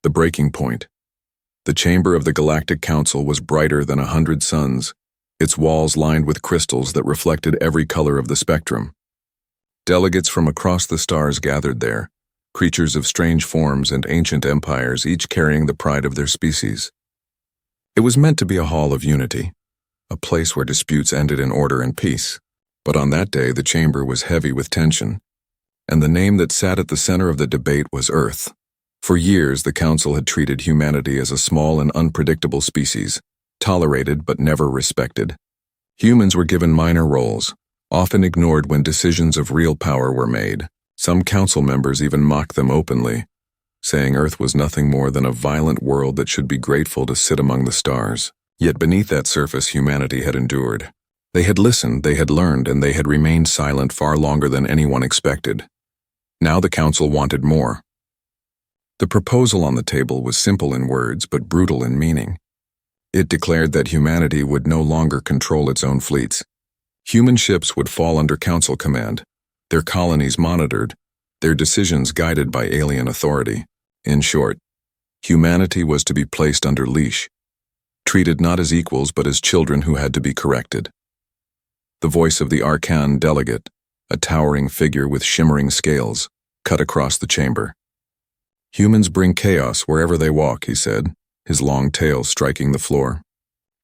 The breaking point. The chamber of the Galactic Council was brighter than 100 suns, its walls lined with crystals that reflected every color of the spectrum. Delegates from across the stars gathered there, creatures of strange forms and ancient empires, each carrying the pride of their species. It was meant to be a hall of unity, a place where disputes ended in order and peace. But on that day, the chamber was heavy with tension, and the name that sat at the center of the debate was Earth. For years, the Council had treated humanity as a small and unpredictable species, tolerated but never respected. Humans were given minor roles, often ignored when decisions of real power were made. Some council members even mocked them openly, saying Earth was nothing more than a violent world that should be grateful to sit among the stars. Yet beneath that surface, humanity had endured. They had listened, they had learned, and they had remained silent far longer than anyone expected. Now the Council wanted more. The proposal on the table was simple in words but brutal in meaning. It declared that humanity would no longer control its own fleets. Human ships would fall under Council command, their colonies monitored, their decisions guided by alien authority. In short, humanity was to be placed under leash, treated not as equals but as children who had to be corrected. The voice of the Arcan delegate, a towering figure with shimmering scales, cut across the chamber. Humans bring chaos wherever they walk, he said, his long tail striking the floor.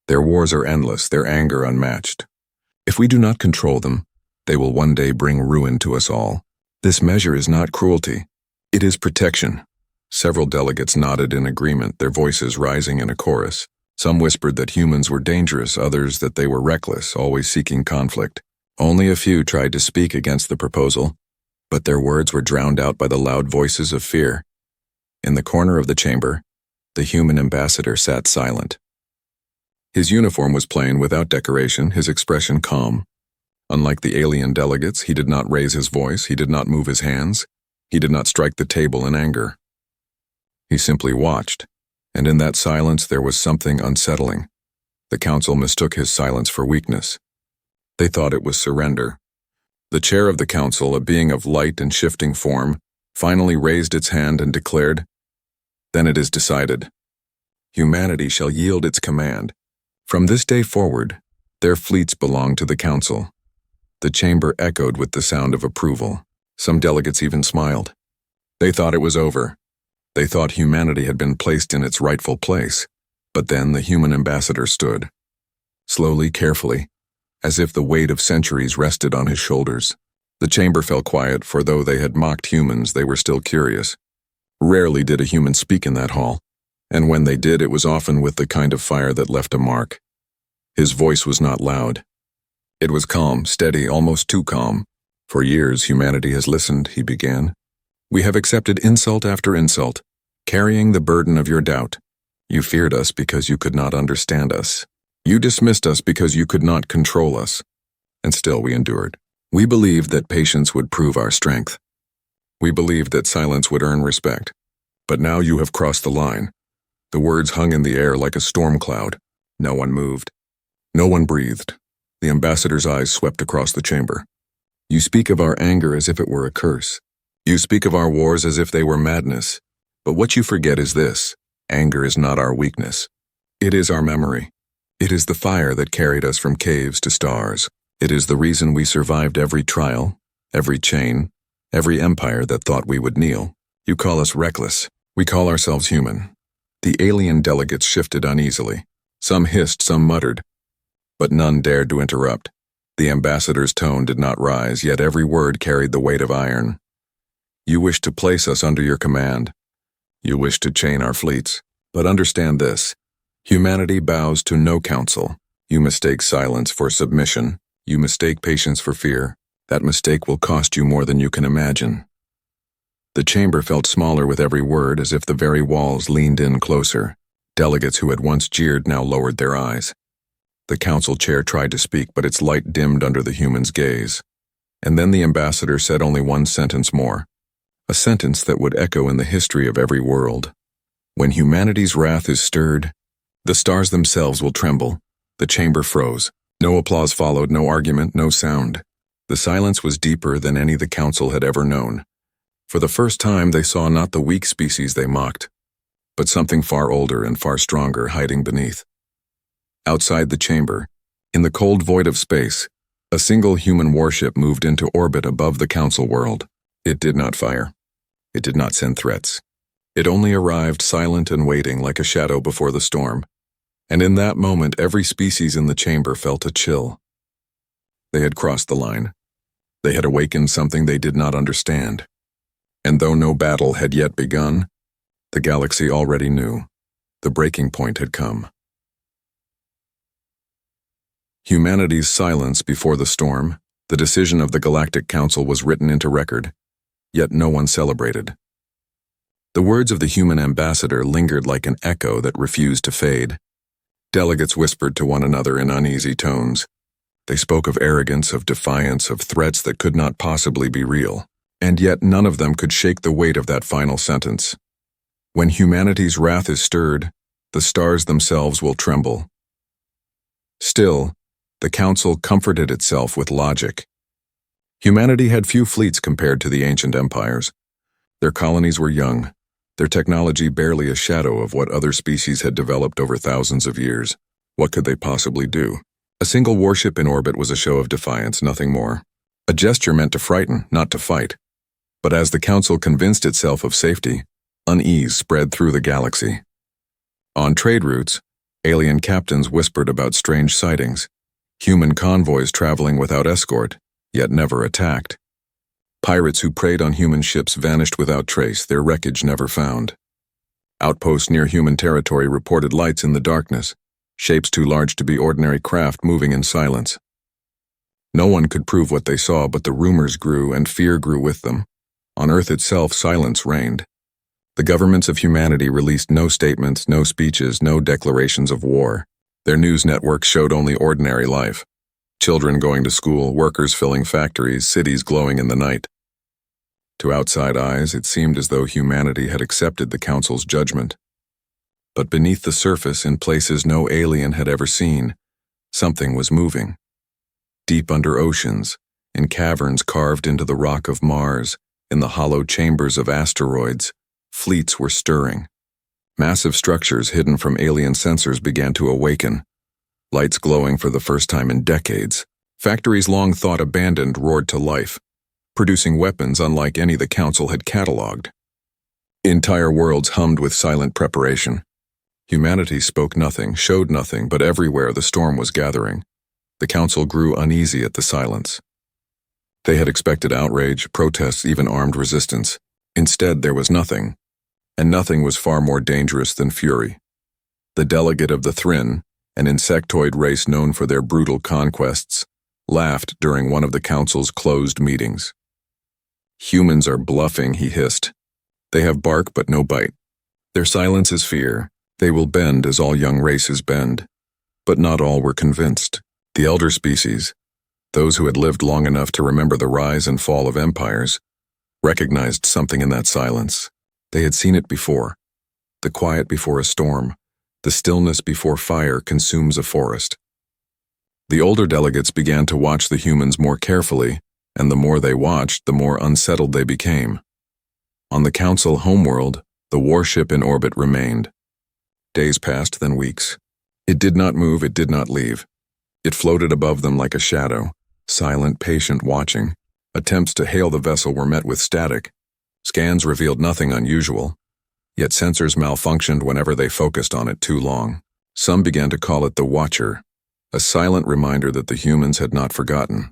Their wars are endless, their anger unmatched. If we do not control them, they will one day bring ruin to us all. This measure is not cruelty. It is protection. Several delegates nodded in agreement, their voices rising in a chorus. Some whispered that humans were dangerous, others that they were reckless, always seeking conflict. Only a few tried to speak against the proposal, but their words were drowned out by the loud voices of fear. In the corner of the chamber, the human ambassador sat silent. His uniform was plain, without decoration, his expression calm. Unlike the alien delegates, he did not raise his voice, he did not move his hands, he did not strike the table in anger. He simply watched, and in that silence there was something unsettling. The Council mistook his silence for weakness. They thought it was surrender. The chair of the Council, a being of light and shifting form, finally raised its hand and declared, "Then it is decided. Humanity shall yield its command. From this day forward, their fleets belong to the Council." The chamber echoed with the sound of approval. Some delegates even smiled. They thought it was over. They thought humanity had been placed in its rightful place. But then the human ambassador stood. Slowly, carefully, as if the weight of centuries rested on his shoulders. The chamber fell quiet, for though they had mocked humans, they were still curious. Rarely did a human speak in that hall, and when they did, it was often with the kind of fire that left a mark. His voice was not loud. It was calm, steady, almost too calm. "For years, humanity has listened," he began. "We have accepted insult after insult, carrying the burden of your doubt. You feared us because you could not understand us. You dismissed us because you could not control us. And still we endured. We believed that patience would prove our strength. We believed that silence would earn respect. But now you have crossed the line." The words hung in the air like a storm cloud. No one moved. No one breathed. The ambassador's eyes swept across the chamber. "You speak of our anger as if it were a curse. You speak of our wars as if they were madness. But what you forget is this: anger is not our weakness. It is our memory. It is the fire that carried us from caves to stars. It is the reason we survived every trial, every chain, every empire that thought we would kneel. You call us reckless. We call ourselves human." The alien delegates shifted uneasily. Some hissed, some muttered, but none dared to interrupt. The ambassador's tone did not rise, yet every word carried the weight of iron. "You wish to place us under your command. You wish to chain our fleets. But understand this: humanity bows to no council. You mistake silence for submission. You mistake patience for fear. That mistake will cost you more than you can imagine." The chamber felt smaller with every word, as if the very walls leaned in closer. Delegates who had once jeered now lowered their eyes. The council chair tried to speak, but its light dimmed under the human's gaze. And then the ambassador said only one sentence more, a sentence that would echo in the history of every world. "When humanity's wrath is stirred, the stars themselves will tremble." The chamber froze. No applause followed, no argument, no sound. The silence was deeper than any the council had ever known. For the first time, they saw not the weak species they mocked, but something far older and far stronger hiding beneath. Outside the chamber, in the cold void of space, a single human warship moved into orbit above the Council world. It did not fire. It did not send threats. It only arrived silent and waiting like a shadow before the storm. And in that moment, every species in the chamber felt a chill. They had crossed the line. They had awakened something they did not understand. And though no battle had yet begun, the galaxy already knew. The breaking point had come. Humanity's silence before the storm, the decision of the Galactic Council was written into record, yet no one celebrated. The words of the human ambassador lingered like an echo that refused to fade. Delegates whispered to one another in uneasy tones. They spoke of arrogance, of defiance, of threats that could not possibly be real. And yet none of them could shake the weight of that final sentence. When humanity's wrath is stirred, the stars themselves will tremble. Still, the Council comforted itself with logic. Humanity had few fleets compared to the ancient empires. Their colonies were young, their technology barely a shadow of what other species had developed over thousands of years. What could they possibly do? A single warship in orbit was a show of defiance, nothing more. A gesture meant to frighten, not to fight. But as the Council convinced itself of safety, unease spread through the galaxy. On trade routes, alien captains whispered about strange sightings, human convoys traveling without escort, yet never attacked. Pirates who preyed on human ships vanished without trace, their wreckage never found. Outposts near human territory reported lights in the darkness, shapes too large to be ordinary craft moving in silence. No one could prove what they saw, but the rumors grew and fear grew with them. On Earth itself, silence reigned. The governments of humanity released no statements, no speeches, no declarations of war. Their news networks showed only ordinary life. Children going to school, workers filling factories, cities glowing in the night. To outside eyes, it seemed as though humanity had accepted the Council's judgment. But beneath the surface, in places no alien had ever seen, something was moving. Deep under oceans, in caverns carved into the rock of Mars, in the hollow chambers of asteroids, fleets were stirring. Massive structures hidden from alien sensors began to awaken. Lights glowing for the first time in decades. Factories long thought abandoned roared to life, producing weapons unlike any the Council had catalogued. Entire worlds hummed with silent preparation. Humanity spoke nothing, showed nothing, but everywhere the storm was gathering. The Council grew uneasy at the silence. They had expected outrage, protests, even armed resistance. Instead, there was nothing. And nothing was far more dangerous than fury. The delegate of the Thrin, an insectoid race known for their brutal conquests, laughed during one of the Council's closed meetings. "Humans are bluffing," he hissed. "They have bark but no bite. Their silence is fear. They will bend as all young races bend." But not all were convinced. The elder species, those who had lived long enough to remember the rise and fall of empires, recognized something in that silence. They had seen it before. The quiet before a storm, the stillness before fire consumes a forest. The older delegates began to watch the humans more carefully, and the more they watched, the more unsettled they became. On the Council homeworld, the warship in orbit remained. Days passed, then weeks. It did not move, it did not leave. It floated above them like a shadow, silent, patient, watching. Attempts to hail the vessel were met with static. Scans revealed nothing unusual, yet sensors malfunctioned whenever they focused on it too long. Some began to call it the Watcher, a silent reminder that the humans had not forgotten.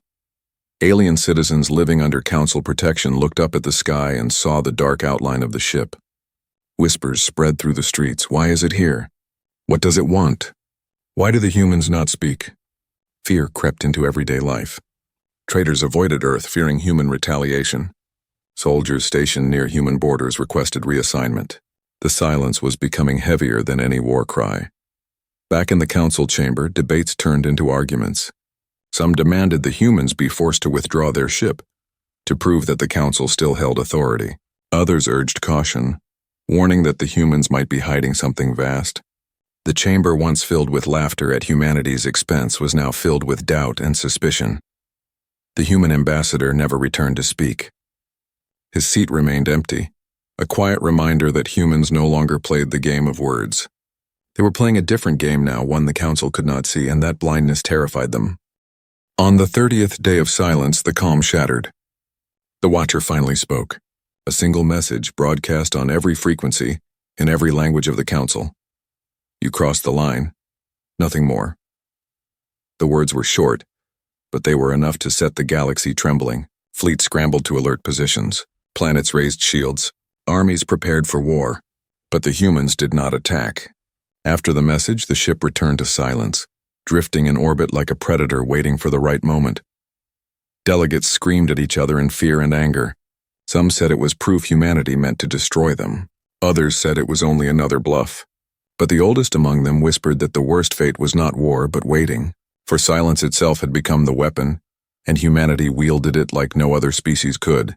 Alien citizens living under Council protection looked up at the sky and saw the dark outline of the ship. Whispers spread through the streets. Why is it here? What does it want? Why do the humans not speak? Fear crept into everyday life. Traders avoided Earth, fearing human retaliation. Soldiers stationed near human borders requested reassignment. The silence was becoming heavier than any war cry. Back in the Council chamber, debates turned into arguments. Some demanded the humans be forced to withdraw their ship, to prove that the Council still held authority. Others urged caution, warning that the humans might be hiding something vast. The chamber, once filled with laughter at humanity's expense, was now filled with doubt and suspicion. The human ambassador never returned to speak. His seat remained empty, a quiet reminder that humans no longer played the game of words. They were playing a different game now, one the Council could not see, and that blindness terrified them. On the 30th day of silence, the calm shattered. The Watcher finally spoke. A single message broadcast on every frequency, in every language of the Council. You crossed the line. Nothing more. The words were short, but they were enough to set the galaxy trembling. Fleets scrambled to alert positions. Planets raised shields. Armies prepared for war. But the humans did not attack. After the message, the ship returned to silence, drifting in orbit like a predator waiting for the right moment. Delegates screamed at each other in fear and anger. Some said it was proof humanity meant to destroy them. Others said it was only another bluff. But the oldest among them whispered that the worst fate was not war but waiting, for silence itself had become the weapon, and humanity wielded it like no other species could.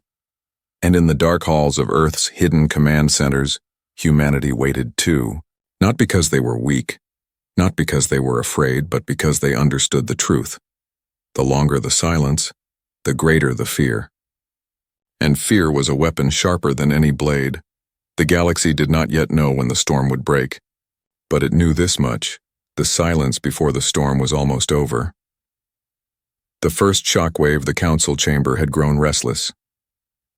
And in the dark halls of Earth's hidden command centers, humanity waited too, not because they were weak, not because they were afraid, but because they understood the truth. The longer the silence, the greater the fear. And fear was a weapon sharper than any blade. The galaxy did not yet know when the storm would break, but it knew this much: the silence before the storm was almost over. The first shockwave, the Council chamber had grown restless.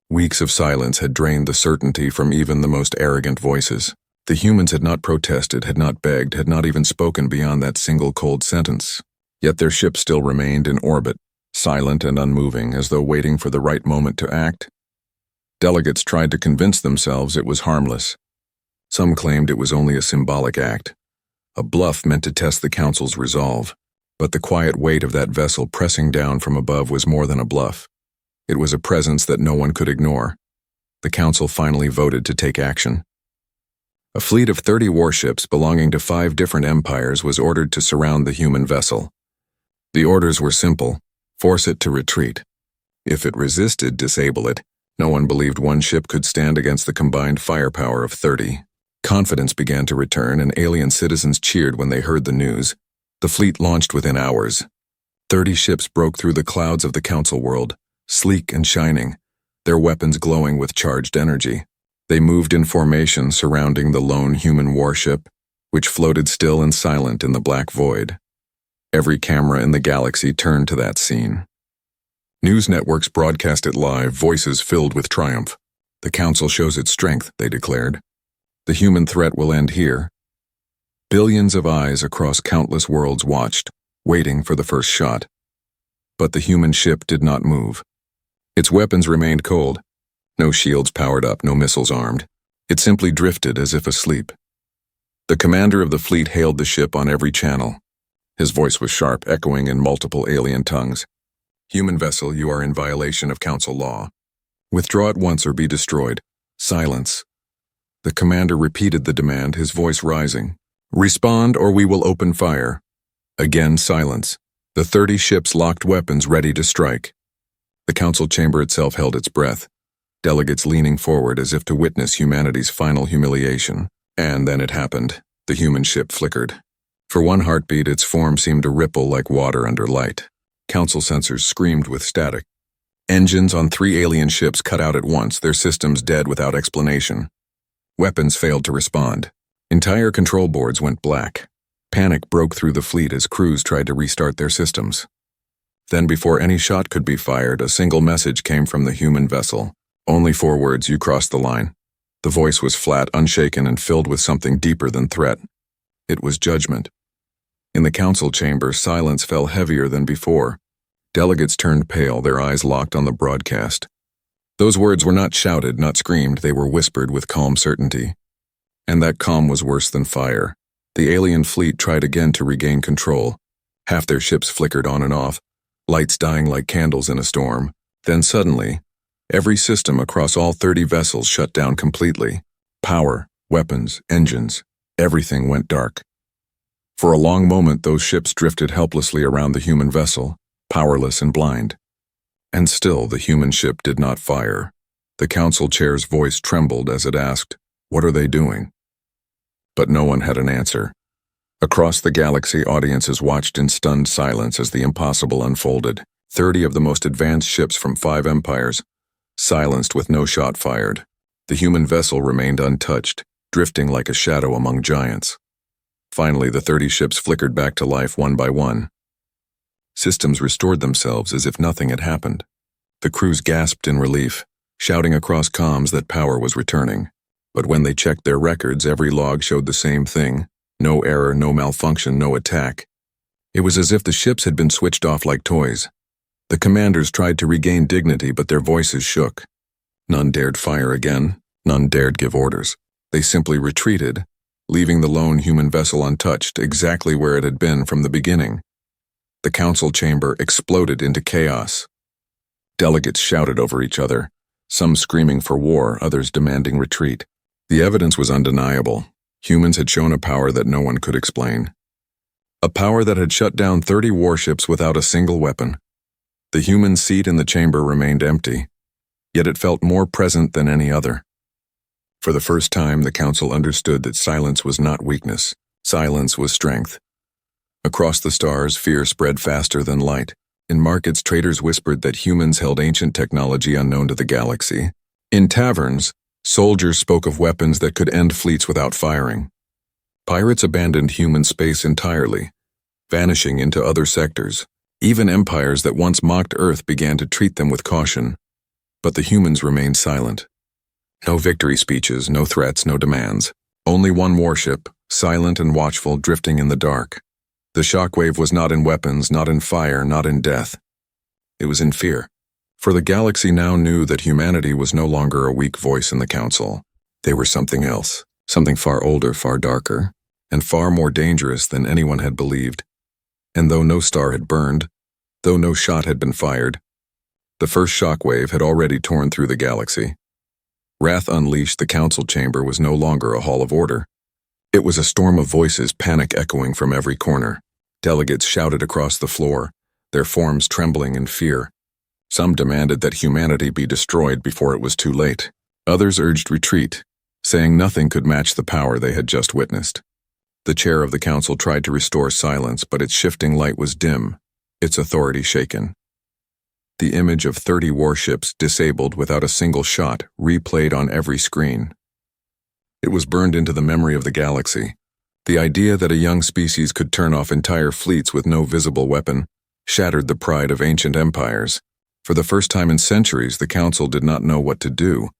Weeks of silence had drained the certainty from even the most arrogant voices. The humans had not protested, had not begged, had not even spoken beyond that single cold sentence. Yet their ship still remained in orbit, silent and unmoving, as though waiting for the right moment to act. Delegates tried to convince themselves it was harmless. Some claimed it was only a symbolic act, a bluff meant to test the Council's resolve. But the quiet weight of that vessel pressing down from above was more than a bluff. It was a presence that no one could ignore. The Council finally voted to take action. A fleet of 30 warships belonging to 5 different empires was ordered to surround the human vessel. The orders were simple: force it to retreat. If it resisted, disable it. No one believed one ship could stand against the combined firepower of 30. Confidence began to return, and alien citizens cheered when they heard the news. The fleet launched within hours. 30 ships broke through the clouds of the Council world, sleek and shining, their weapons glowing with charged energy. They moved in formation surrounding the lone human warship, which floated still and silent in the black void. Every camera in the galaxy turned to that scene. News networks broadcast it live, voices filled with triumph. The Council shows its strength, they declared. The human threat will end here. Billions of eyes across countless worlds watched, waiting for the first shot. But the human ship did not move. Its weapons remained cold. No shields powered up, no missiles armed. It simply drifted as if asleep. The commander of the fleet hailed the ship on every channel. His voice was sharp, echoing in multiple alien tongues. "Human vessel, you are in violation of Council law. Withdraw at once or be destroyed. Silence." The commander repeated the demand, his voice rising. "Respond or we will open fire." Again silence. The 30 ships locked weapons ready to strike. The Council chamber itself held its breath, delegates leaning forward as if to witness humanity's final humiliation. And then it happened. The human ship flickered. For one heartbeat, its form seemed to ripple like water under light. Council sensors screamed with static. Engines on 3 alien ships cut out at once, their systems dead without explanation. Weapons failed to respond. Entire control boards went black. Panic broke through the fleet as crews tried to restart their systems. Then, before any shot could be fired, a single message came from the human vessel. Only 4 words: "You crossed the line." The voice was flat, unshaken, and filled with something deeper than threat. It was judgment. In the Council chamber, silence fell heavier than before. Delegates turned pale, their eyes locked on the broadcast. Those words were not shouted, not screamed, they were whispered with calm certainty. And that calm was worse than fire. The alien fleet tried again to regain control. Half their ships flickered on and off, lights dying like candles in a storm. Then suddenly, every system across all 30 vessels shut down completely. Power, weapons, engines, everything went dark. For a long moment, those ships drifted helplessly around the human vessel, powerless and blind. And still, the human ship did not fire. The Council chair's voice trembled as it asked, "What are they doing?" But no one had an answer. Across the galaxy, audiences watched in stunned silence as the impossible unfolded. 30 of the most advanced ships from 5 empires, silenced with no shot fired. The human vessel remained untouched, drifting like a shadow among giants. Finally, the 30 ships flickered back to life one by one. Systems restored themselves as if nothing had happened. The crews gasped in relief, shouting across comms that power was returning. But when they checked their records, every log showed the same thing: no error, no malfunction, no attack. It was as if the ships had been switched off like toys. The commanders tried to regain dignity, but their voices shook. None dared fire again, none dared give orders. They simply retreated, leaving the lone human vessel untouched, exactly where it had been from the beginning. The council chamber exploded into chaos. Delegates shouted over each other, some screaming for war, others demanding retreat. The evidence was undeniable. Humans had shown a power that no one could explain. A power that had shut down 30 warships without a single weapon. The human seat in the chamber remained empty, yet it felt more present than any other. For the first time, the council understood that silence was not weakness. Silence was strength. Across the stars, fear spread faster than light. In markets, traders whispered that humans held ancient technology unknown to the galaxy. In taverns, soldiers spoke of weapons that could end fleets without firing. Pirates abandoned human space entirely, vanishing into other sectors. Even empires that once mocked Earth began to treat them with caution. But the humans remained silent. No victory speeches, no threats, no demands. Only one warship, silent and watchful, drifting in the dark. The shockwave was not in weapons, not in fire, not in death. It was in fear. For the galaxy now knew that humanity was no longer a weak voice in the council. They were something else, something far older, far darker, and far more dangerous than anyone had believed. And though no star had burned, though no shot had been fired, the first shockwave had already torn through the galaxy. Wrath unleashed, the council chamber was no longer a hall of order. It was a storm of voices, panic echoing from every corner. Delegates shouted across the floor, their forms trembling in fear. Some demanded that humanity be destroyed before it was too late. Others urged retreat, saying nothing could match the power they had just witnessed. The chair of the council tried to restore silence, but its shifting light was dim, its authority shaken. The image of 30 warships, disabled without a single shot, replayed on every screen. It was burned into the memory of the galaxy. The idea that a young species could turn off entire fleets with no visible weapon shattered the pride of ancient empires. For the first time in centuries, the council did not know what to do.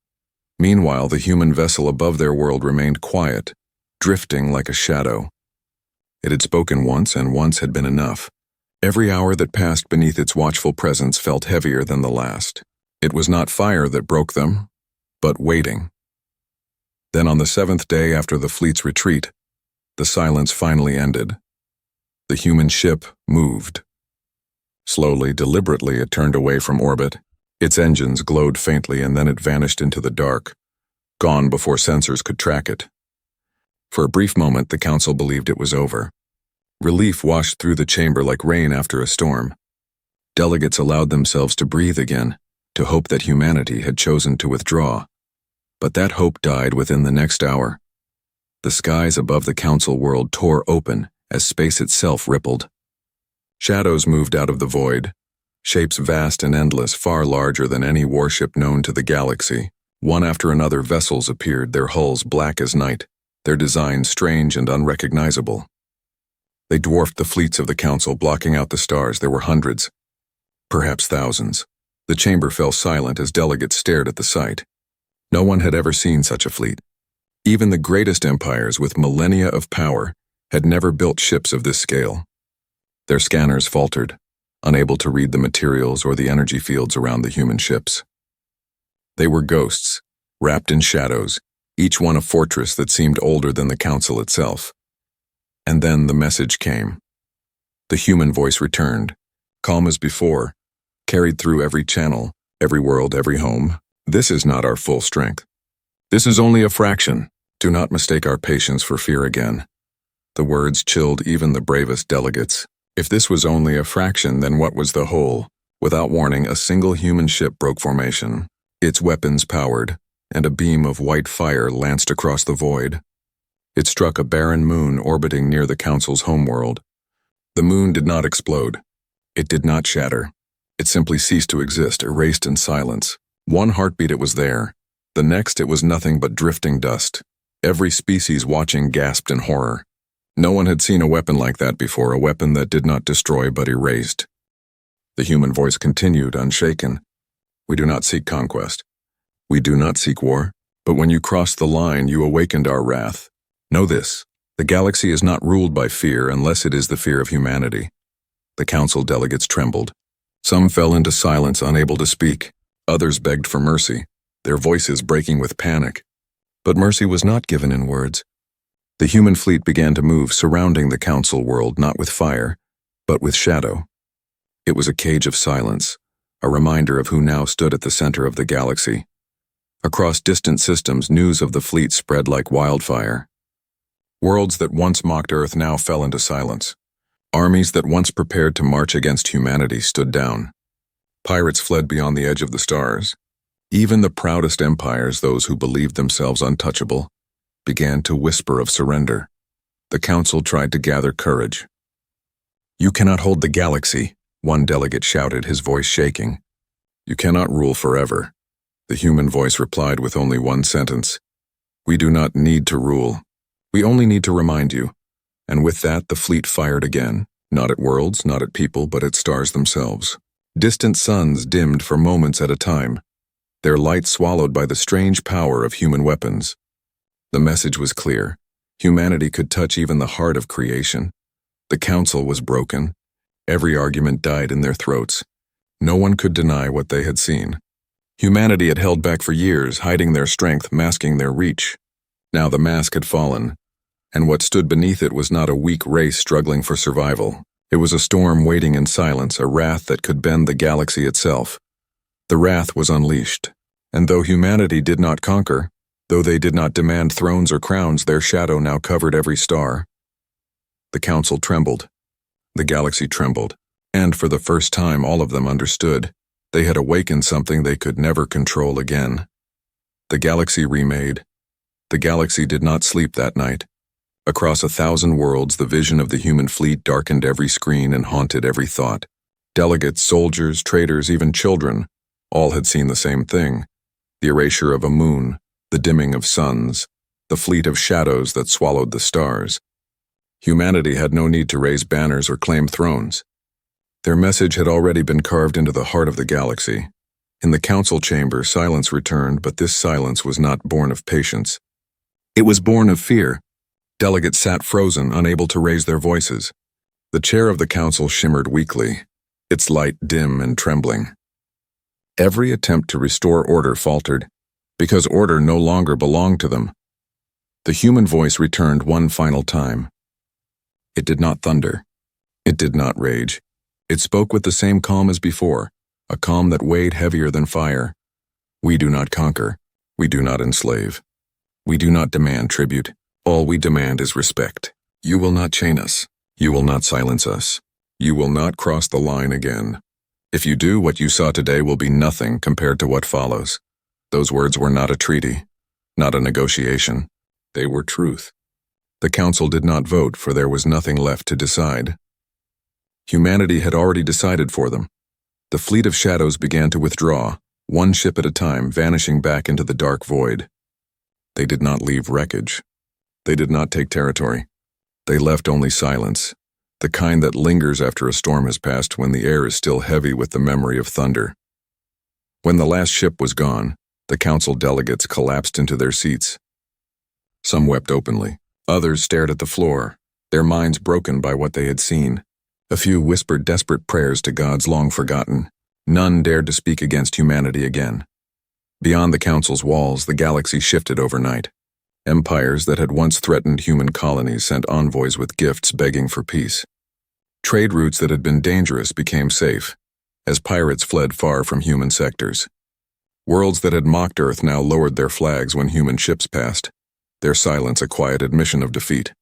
Meanwhile, the human vessel above their world remained quiet, drifting like a shadow. It had spoken once, and once had been enough. Every hour that passed beneath its watchful presence felt heavier than the last. It was not fire that broke them, but waiting. Then on the 7th day after the fleet's retreat, the silence finally ended. The human ship moved. Slowly, deliberately, it turned away from orbit. Its engines glowed faintly, and then it vanished into the dark, gone before sensors could track it. For a brief moment, the council believed it was over. Relief washed through the chamber like rain after a storm. Delegates allowed themselves to breathe again, to hope that humanity had chosen to withdraw. But that hope died within the next hour. The skies above the council world tore open as space itself rippled. Shadows moved out of the void, shapes vast and endless, far larger than any warship known to the galaxy. One after another, vessels appeared, their hulls black as night, their designs strange and unrecognizable. They dwarfed the fleets of the council, blocking out the stars. There were hundreds, perhaps thousands. The chamber fell silent as delegates stared at the sight. No one had ever seen such a fleet. Even the greatest empires with millennia of power had never built ships of this scale. Their scanners faltered, unable to read the materials or the energy fields around the human ships. They were ghosts, wrapped in shadows, each one a fortress that seemed older than the council itself. And then the message came. The human voice returned, calm as before, carried through every channel, every world, every home. This is not our full strength. This is only a fraction. Do not mistake our patience for fear again. The words chilled even the bravest delegates. If this was only a fraction, then what was the whole? Without warning, a single human ship broke formation, its weapons powered, and a beam of white fire lanced across the void. It struck a barren moon orbiting near the council's homeworld. The moon did not explode. It did not shatter. It simply ceased to exist, erased in silence. One heartbeat, it was there, The next, it was nothing but drifting dust. Every species watching gasped in horror. No one had seen a weapon like that before, a weapon that did not destroy but erased. The human voice continued, unshaken. We do not seek conquest. We do not seek war. But when you crossed the line, you awakened our wrath. Know this, the galaxy is not ruled by fear unless it is the fear of humanity. The council delegates trembled. Some fell into silence, unable to speak. Others begged for mercy, their voices breaking with panic. But mercy was not given in words. The human fleet began to move, surrounding the council world not with fire, but with shadow. It was a cage of silence, a reminder of who now stood at the center of the galaxy. Across distant systems, news of the fleet spread like wildfire. Worlds that once mocked Earth now fell into silence. Armies that once prepared to march against humanity stood down. Pirates fled beyond the edge of the stars. Even the proudest empires, those who believed themselves untouchable, began to whisper of surrender. The council tried to gather courage. You cannot hold the galaxy, one delegate shouted, his voice shaking. You cannot rule forever. The human voice replied with only one sentence. We do not need to rule. We only need to remind you. And with that, the fleet fired again, not at worlds, not at people, but at stars themselves. Distant suns dimmed for moments at a time, their light swallowed by the strange power of human weapons. The message was clear. Humanity could touch even the heart of creation. The council was broken. Every argument died in their throats. No one could deny what they had seen. Humanity had held back for years, hiding their strength, masking their reach. Now the mask had fallen, and what stood beneath it was not a weak race struggling for survival. It was a storm waiting in silence, a wrath that could bend the galaxy itself. The wrath was unleashed, and though humanity did not conquer, though they did not demand thrones or crowns, their shadow now covered every star. The council trembled. The galaxy trembled, and for the first time all of them understood. They had awakened something they could never control again. The galaxy remade. The galaxy did not sleep that night. Across 1,000 worlds, the vision of the human fleet darkened every screen and haunted every thought. Delegates, soldiers, traders, even children, all had seen the same thing. The erasure of a moon, the dimming of suns, the fleet of shadows that swallowed the stars. Humanity had no need to raise banners or claim thrones. Their message had already been carved into the heart of the galaxy. In the council chamber, silence returned, but this silence was not born of patience. It was born of fear. Delegates sat frozen, unable to raise their voices. The chair of the council shimmered weakly, its light dim and trembling. Every attempt to restore order faltered, because order no longer belonged to them. The human voice returned one final time. It did not thunder. It did not rage. It spoke with the same calm as before, a calm that weighed heavier than fire. We do not conquer. We do not enslave. We do not demand tribute. All we demand is respect. You will not chain us. You will not silence us. You will not cross the line again. If you do, what you saw today will be nothing compared to what follows. Those words were not a treaty, not a negotiation. They were truth. The council did not vote, for there was nothing left to decide. Humanity had already decided for them. The fleet of shadows began to withdraw, one ship at a time, vanishing back into the dark void. They did not leave wreckage. They did not take territory. They left only silence, the kind that lingers after a storm has passed when the air is still heavy with the memory of thunder. When the last ship was gone, the council delegates collapsed into their seats. Some wept openly. Others stared at the floor, their minds broken by what they had seen. A few whispered desperate prayers to gods long forgotten. None dared to speak against humanity again. Beyond the council's walls, the galaxy shifted overnight. Empires that had once threatened human colonies sent envoys with gifts begging for peace. Trade routes that had been dangerous became safe, as pirates fled far from human sectors. Worlds that had mocked Earth now lowered their flags when human ships passed, their silence a quiet admission of defeat.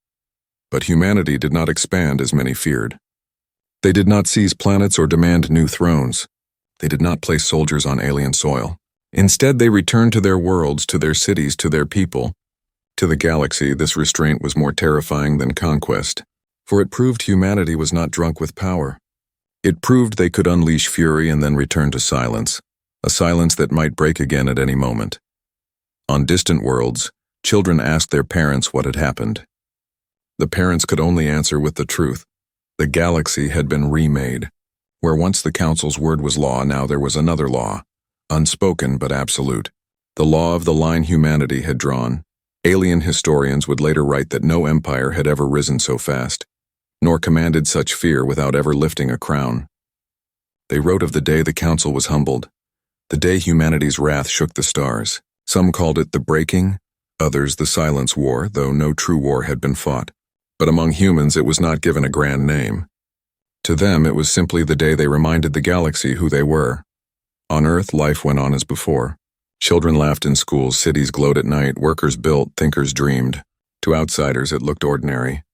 But humanity did not expand as many feared. They did not seize planets or demand new thrones. They did not place soldiers on alien soil. Instead, they returned to their worlds, to their cities, to their people. To the galaxy, this restraint was more terrifying than conquest, for it proved humanity was not drunk with power. It proved they could unleash fury and then return to silence, a silence that might break again at any moment. On distant worlds, children asked their parents what had happened. The parents could only answer with the truth. The galaxy had been remade. Where once the Council's word was law, now there was another law, unspoken but absolute. The law of the line humanity had drawn. Alien historians would later write that no empire had ever risen so fast, nor commanded such fear without ever lifting a crown. They wrote of the day the Council was humbled, the day humanity's wrath shook the stars. Some called it the breaking, others the silence war, though no true war had been fought. But among humans it was not given a grand name. To them it was simply the day they reminded the galaxy who they were. On Earth, life went on as before. Children laughed in schools, cities glowed at night, workers built, thinkers dreamed. To outsiders it looked ordinary.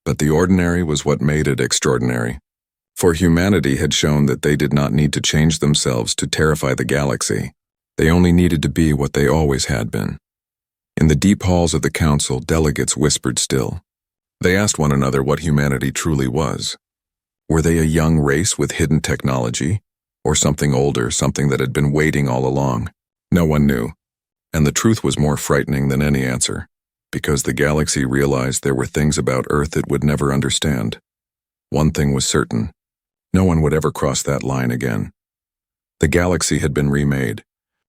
But the ordinary was what made it extraordinary. For humanity had shown that they did not need to change themselves to terrify the galaxy. They only needed to be what they always had been. In the deep halls of the Council, delegates whispered still. They asked one another what humanity truly was. Were they a young race with hidden technology, or something older, something that had been waiting all along? No one knew, and the truth was more frightening than any answer, because the galaxy realized there were things about Earth it would never understand. One thing was certain: no one would ever cross that line again. The galaxy had been remade,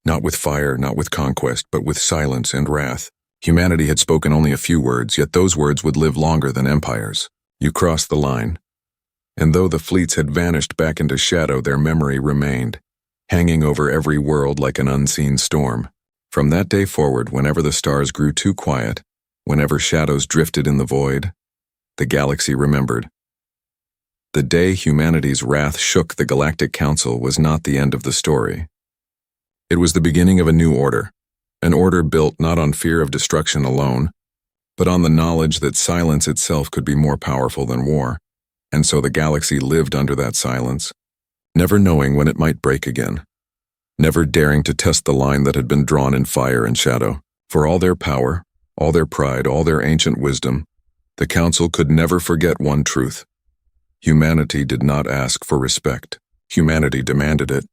not with fire, not with conquest, but with silence and wrath. Humanity had spoken only a few words, yet those words would live longer than empires. You crossed the line. And though the fleets had vanished back into shadow, their memory remained, hanging over every world like an unseen storm. From that day forward, whenever the stars grew too quiet, whenever shadows drifted in the void, the galaxy remembered. The day humanity's wrath shook the Galactic Council was not the end of the story. It was the beginning of a new order, an order built not on fear of destruction alone, but on the knowledge that silence itself could be more powerful than war. And so the galaxy lived under that silence, never knowing when it might break again, never daring to test the line that had been drawn in fire and shadow. For all their power, all their pride, all their ancient wisdom, the Council could never forget one truth. Humanity did not ask for respect. Humanity demanded it.